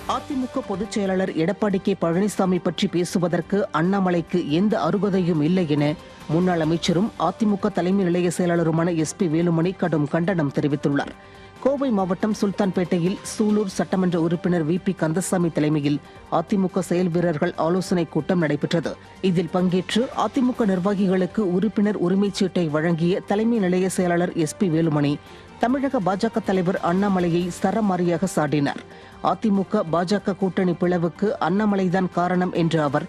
அதிமுக பொதுச் செயலாளர் எடப்பாடி கே பழனிசாமி பற்றி பேசுவதற்கு அண்ணாமலைக்கு எந்த அருகதையும் இல்லை என முன்னாள் அமைச்சரும் அதிமுக தலைமை நிலைய செயலாளருமான SP வேலுமணி கடும் கண்டனம் தெரிவித்துள்ளார். கோவை மாவட்டம் சுல்தான்பேட்டையில் சூலூர் சட்டமன்ற உறுப்பினர் VP கந்தசாமி தலைமையில் அதிமுக செயல் வீரர்கள் ஆலோசனைக் கூட்டம் நடைபெற்றது. இதில் பங்கேற்று அதிமுக நிர்வாகிகளுக்கு உறுப்பினர் உரிமைச் சீட்டை வழங்கிய தலைமை நிலைய செயலாளர் SP வேலுமணி தமிழக பாஜக தலைவர் அண்ணாமலையை சரமாரியாக சாடினார். அதிமுக பாஜக கூட்டணி பிளவுக்கு அண்ணாமலைதான் காரணம் என்ற அவர்,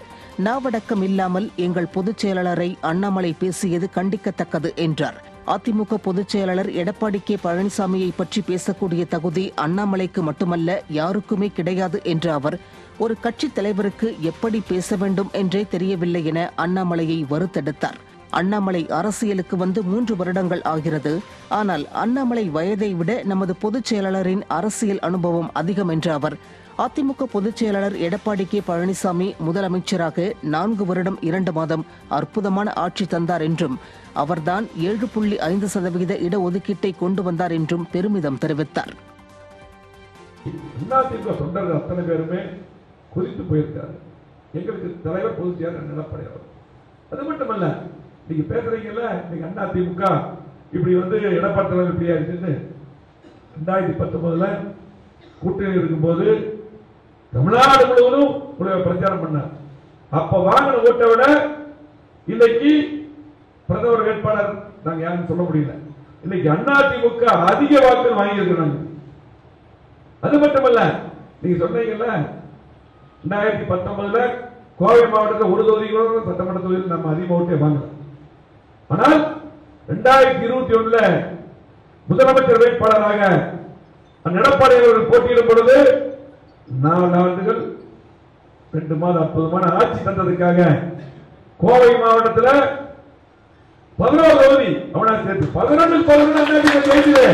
நாவடக்கம் இல்லாமல் எங்கள் பொதுச் செயலாளரை அண்ணாமலை பேசியது கண்டிக்கத்தக்கது என்றார். அதிமுக பொதுச் செயலாளர் எடப்பாடி கே பழனிசாமியை பற்றி பேசக்கூடிய தகுதி அண்ணாமலைக்கு மட்டுமல்ல, யாருக்குமே கிடையாது என்ற அவர், ஒரு கட்சித் தலைவருக்கு எப்படி பேச வேண்டும் என்றே தெரியவில்லை என அண்ணாமலையை வறுத்தெடுத்தார். அண்ணாமலை அரசியலுக்கு வந்து 3 வருடங்கள் ஆகிறது. ஆனால் அண்ணாமலை வயதை விட நமது பொதுச் செயலாளரின் அரசியல் அனுபவம் அதிகம் என்ற அவர், அதிமுக பொதுச் செயலாளர் எடப்பாடி கே பழனிசாமி முதலமைச்சராக 4 வருடம் 2 மாதம் அற்புதமான ஆட்சி தந்தார் என்றும், அவர்தான் 7.5% இடஒதுக்கீட்டை கொண்டு வந்தார் என்றும் பெருமிதம் தெரிவித்தார். அதிமுக தொண்டர்கள் அத்தனை பேருமே கொதித்து போயிருக்காரு. எங்களுக்கு தலைவர் பொதுச் செயலாளர் எடப்பாடி அவர். அது மட்டுமல்ல, நீங்க பேசுறீங்கல்ல, நீங்க அதிமுக இப்படி வந்து எடப்பாடி தலைவர் இப்படியா இருக்குன்னு 2019 கூட்டணி இருக்கும்போது தமிழ்நாடு முழுவதும் பிரச்சாரம் பண்ணார். அப்ப வாங்கின ஓட்டை விட இன்னைக்கு பிரதமர் வேட்பாளர் நாங்க யாரும் சொல்ல முடியல. இன்னைக்கு அதிமுக அதிக வாக்குகள் வாங்கியிருக்கிறாங்க. அது மட்டுமல்ல, நீங்க சொன்னீங்கல்ல 2019 கோவை மாவட்டத்தில் ஒரு தொகுதிகளோட சட்டமன்ற தொகுதியில் நம்ம அதிக ஓட்டை வாங்கலாம். ஆனால் 2021 முதலமைச்சர் வேட்பாளராக எடப்பாடி அவர்கள் போட்டியிடும் பொழுது 4 ஆண்டுகள் 2 மாதம் அற்புதமான ஆட்சி தந்ததுக்காக கோவை மாவட்டத்தில் 11 தொகுதி அவனா சேர்த்து 11 ஜெயிச்சது.